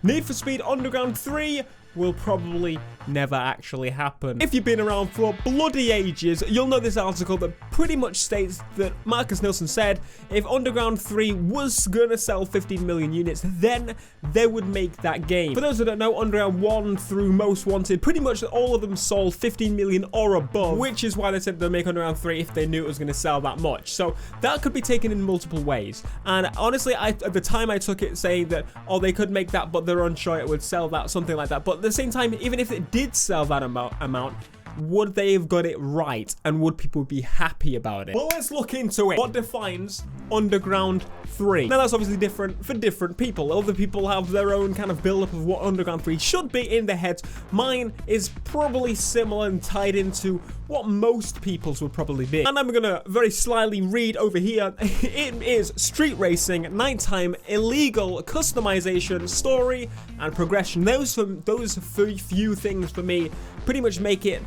Need for Speed Underground 3 will probably never actually happen. If you've been around for bloody ages, you'll know this article that pretty much states that Marcus Nielsen said if Underground 3 was gonna sell 15 million units, then they would make that game. For those that don't know, Underground 1 through Most Wanted, pretty much all of them sold 15 million or above, which is why they said they'd make Underground 3 if they knew it was gonna sell that much. So that could be taken in multiple ways. And honestly, at the time I took it saying that, oh, they could make that, but they're unsure it would sell that, something like that. But at the same time, even if it did sell that amount, would they have got it right, and would people be happy about it? Well, let's look into it. What defines Underground 3? Now, that's obviously different for different people. Other people have their own kind of build-up of what Underground 3 should be in their heads. Mine is probably similar and tied into what most people's would probably be. And I'm gonna very slyly read over here. It is street racing, nighttime, illegal, customization, story, and progression. Those few things for me pretty much make it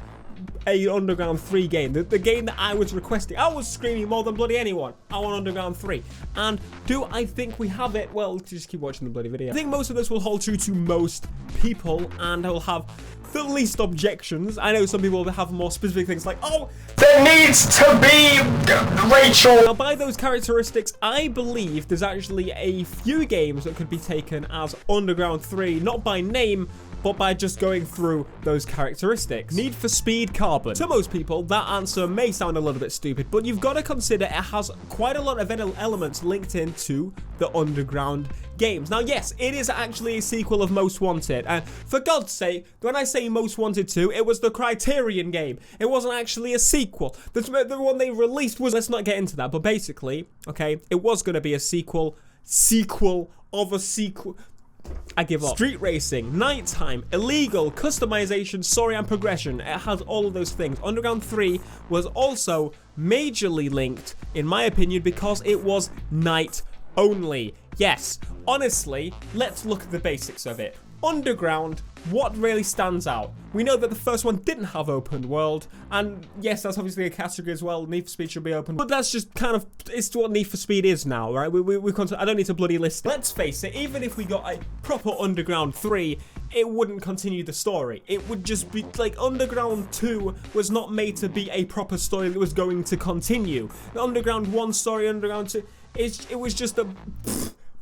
a Underground 3 game. The game that I was requesting. I was screaming more than bloody anyone. I want Underground 3. And do I think we have it? Well, just keep watching the bloody video. I think most of this will hold true to most people, and I will have the least objections. I know some people will have more specific things like, oh, there needs to be Rachel. Now, by those characteristics, I believe there's actually a few games that could be taken as Underground 3, not by name, but by just going through those characteristics. Need for Speed Carbon. To most people, that answer may sound a little bit stupid, but you've got to consider it has quite a lot of elements linked into the Underground games. Now, yes, it is actually a sequel of Most Wanted, and for God's sake, when I say Most Wanted 2, it was the Criterion game. It wasn't actually a sequel. The one they released was, let's not get into that, but basically, okay, it was going to be a sequel of a sequel. I give up. Street racing, nighttime, illegal, customization, story, and progression. It has all of those things. Underground 3 was also majorly linked, in my opinion, because it was night only. Yes, honestly, let's look at the basics of it. Underground, what really stands out? We know that the first one didn't have open world, and yes, that's obviously a category as well. Need for Speed should be open, but that's just kind of, it's what Need for Speed is now, right? I don't need to bloody list. Let's face it, even if we got a proper Underground 3, it wouldn't continue the story. It would just be like Underground 2 was not made to be a proper story that was going to continue. The Underground 1 story, Underground 2, it was just a...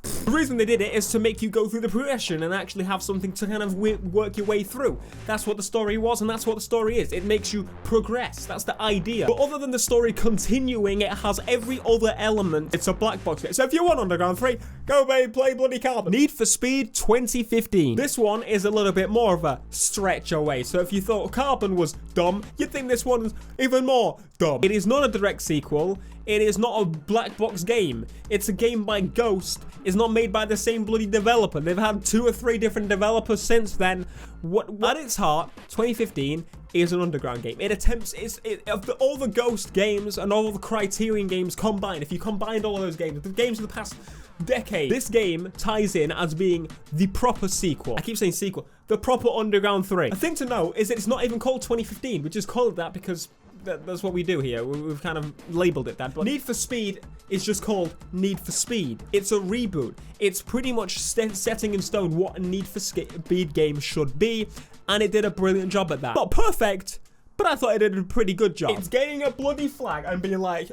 The reason they did it is to make you go through the progression and actually have something to kind of work your way through. That's what the story was, and that's what the story is. It makes you progress. That's the idea. But other than the story continuing, it has every other element. It's a black box game. So if you want Underground 3, go play bloody Carbon. Need for Speed 2015. This one is a little bit more of a stretch away. So if you thought Carbon was dumb, you'd think this one's even more dumb. It is not a direct sequel. It is not a black box game. It's a game by Ghost. It's not made by the same bloody developer. They've had 2 or 3 different developers since then. At its heart, 2015 is an Underground game. It attempts, of all the Ghost games and all the Criterion games combined, if you combined all of those games, the games of the past decade, this game ties in as being the proper sequel. I keep saying sequel. The proper Underground 3. A thing to know is that it's not even called 2015. We just call it that because that's what we do here. We've kind of labeled it that. But Need for Speed is just called Need for Speed. It's a reboot. It's pretty much setting in stone what a Need for Speed game should be, and it did a brilliant job at that. Not perfect, but I thought it did a pretty good job. It's getting a bloody flag and being like,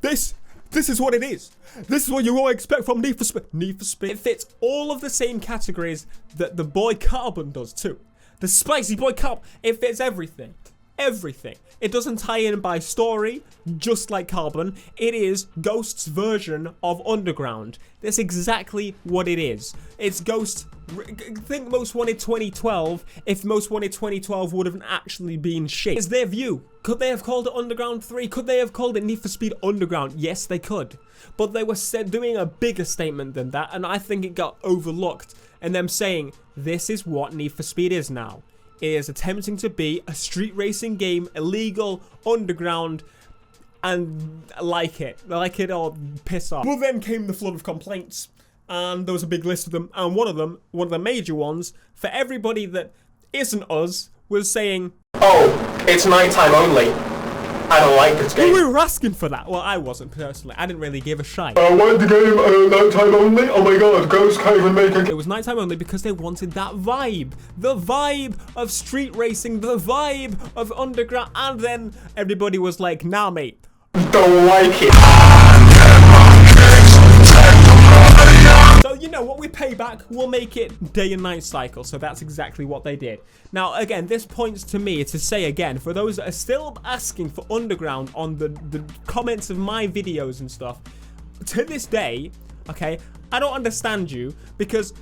this is what it is. This is what you all expect from Need for Speed. Need for Speed. It fits all of the same categories that the boy Carbon does too. The spicy boy Carbon. It fits everything. Everything. It doesn't tie in by story, just like Carbon. It is Ghost's version of Underground. That's exactly what it is. It's Ghost. Think Most Wanted 2012, if Most Wanted 2012 would have actually been shit. It's their view. Could they have called it Underground 3? Could they have called it Need for Speed Underground? Yes, they could. But they were doing a bigger statement than that, and I think it got overlooked. And them saying, this is what Need for Speed is now. It is attempting to be a street racing game, illegal, underground, and like it or piss off. Well, then came the flood of complaints, and there was a big list of them, and one of the major ones, for everybody that isn't us, was saying, oh, it's nighttime only. I don't like this game. We were asking for that. Well, I wasn't personally. I didn't really give a shite. I wanted the game nighttime only. Oh my god, Ghost can't even make It was nighttime only because they wanted that vibe. The vibe of street racing, the vibe of underground, and then everybody was like, nah, mate. Don't like it. So you know what, we pay back, we'll make it day and night cycle. So that's exactly what they did. Now again, this points to me to say again, for those that are still asking for underground on the comments of my videos and stuff, to this day, okay, I don't understand you, because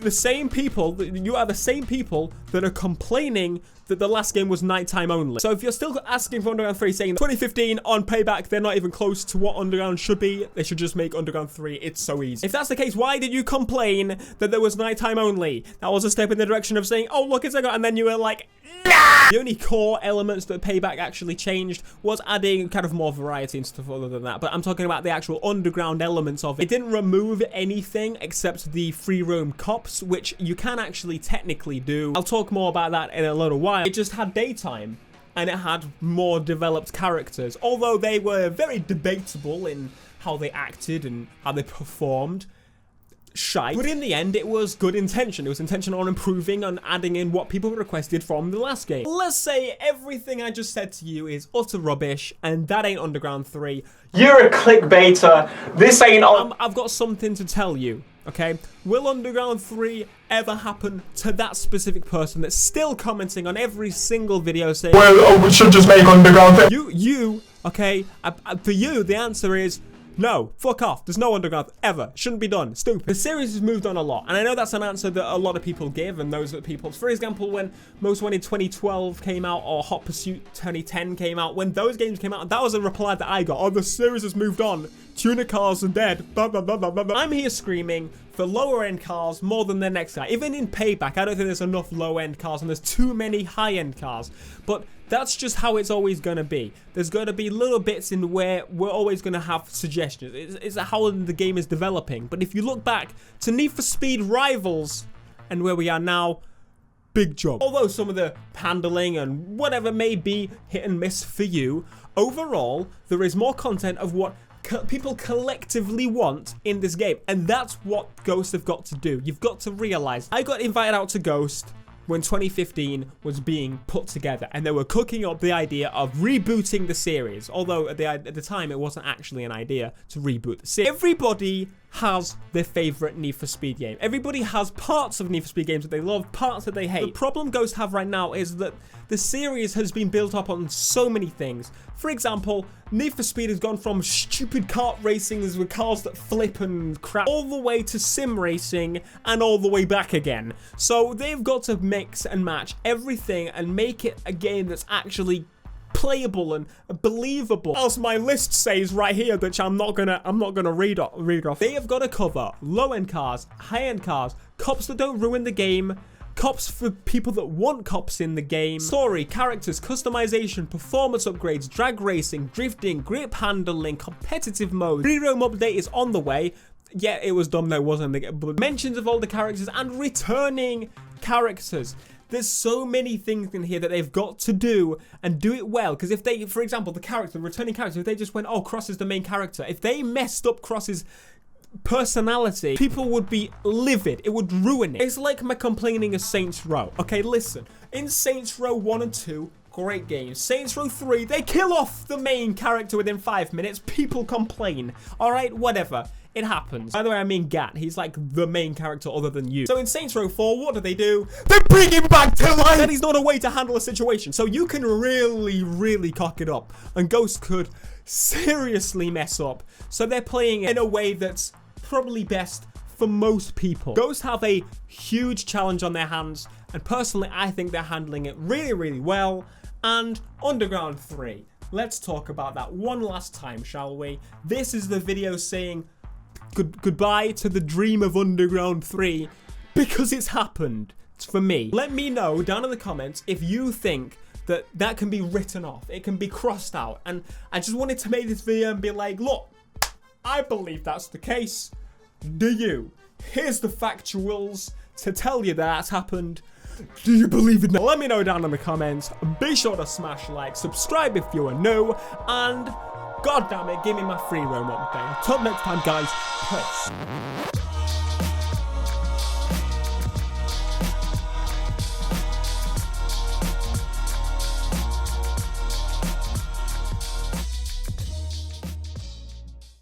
the same people, you are the same people that are complaining that the last game was nighttime only. So if you're still asking for Underground 3, saying 2015 on payback, they're not even close to what Underground should be, they should just make Underground 3. It's so easy. If that's the case, why did you complain that there was nighttime only? That was a step in the direction of saying, oh, look, it's a, and then you were like, nah! The only core elements that payback actually changed was adding kind of more variety and stuff other than that. But I'm talking about the actual underground elements of it. It didn't remove anything except the free roam cops, which you can actually technically do. I'll talk more about that in a little while. It just had daytime, and it had more developed characters, although they were very debatable in how they acted and how they performed. Shite. But in the end, it was good intention. It was intention on improving and adding in what people requested from the last game. Let's say everything I just said to you is utter rubbish, and that ain't Underground 3. You're a clickbaiter. This ain't on. I've got something to tell you, okay? Will Underground 3 ever happen to that specific person that's still commenting on every single video saying, well, oh, we should just make Underground 3. You, okay? For you, the answer is, no, fuck off. There's no Underground ever. Shouldn't be done. Stupid. The series has moved on a lot, and I know that's an answer that a lot of people give, and those are people. For example, when Most Wanted 2012 came out, or Hot Pursuit 2010 came out, when those games came out, that was a reply that I got. Oh, the series has moved on. Tuner cars are dead. Blah, blah, blah, blah, blah. I'm here screaming for lower end cars more than the next guy. Even in Payback, I don't think there's enough low end cars, and there's too many high end cars. But that's just how it's always going to be. There's going to be little bits in where we're always going to have suggestions. It's how the game is developing. But if you look back to Need for Speed Rivals and where we are now, big jump. Although some of the handling and whatever may be hit and miss for you, overall, there is more content of what people collectively want in this game. And that's what Ghost have got to do. You've got to realize, I got invited out to Ghost when 2015 was being put together, and they were cooking up the idea of rebooting the series, although at the time it wasn't actually an idea to reboot the series. Everybody has their favorite Need for Speed game. Everybody has parts of Need for Speed games that they love, parts that they hate. The problem Ghost have right now is that the series has been built up on so many things. For example, Need for Speed has gone from stupid kart racing with cars that flip and crap all the way to sim racing and all the way back again. So they've got to mix and match everything and make it a game that's actually playable and believable. Else my list says right here that I'm not gonna read off. They have got to cover low-end cars, high-end cars, cops that don't ruin the game, cops for people that want cops in the game, story, characters, customization, performance upgrades, drag racing, drifting, grip handling, competitive mode. Free roam update is on the way. Yeah, it was dumb, there wasn't. But mentions of all the characters and returning characters. There's so many things in here that they've got to do and do it well. Because if they, for example, the returning character, if they just went, oh, Cross is the main character. If they messed up Cross's personality, people would be livid. It would ruin it. It's like my complaining of Saints Row. Okay, listen. In Saints Row 1 and 2, great games. Saints Row 3, they kill off the main character within 5 minutes. People complain. Alright, whatever. It happens. By the way, I mean Gat. He's like the main character other than you. So in Saints Row 4, what do? They bring him back to life! That is not a way to handle a situation. So you can really, really cock it up. And Ghost could seriously mess up. So they're playing it in a way that's probably best for most people. Ghost have a huge challenge on their hands. And personally, I think they're handling it really, really well. And Underground 3. Let's talk about that one last time, shall we? This is the video saying goodbye to the dream of Underground 3, because it's happened for me. Let me know down in the comments if you think that that can be written off, it can be crossed out. And I just wanted to make this video and be like, look, I believe that's the case. Do you? Here's the factuals to tell you that's happened. Do you believe in that? Let me know down in the comments. Be sure to smash like, subscribe if you are new, and god damn it, give me my free roam update. Until next time, guys, peace.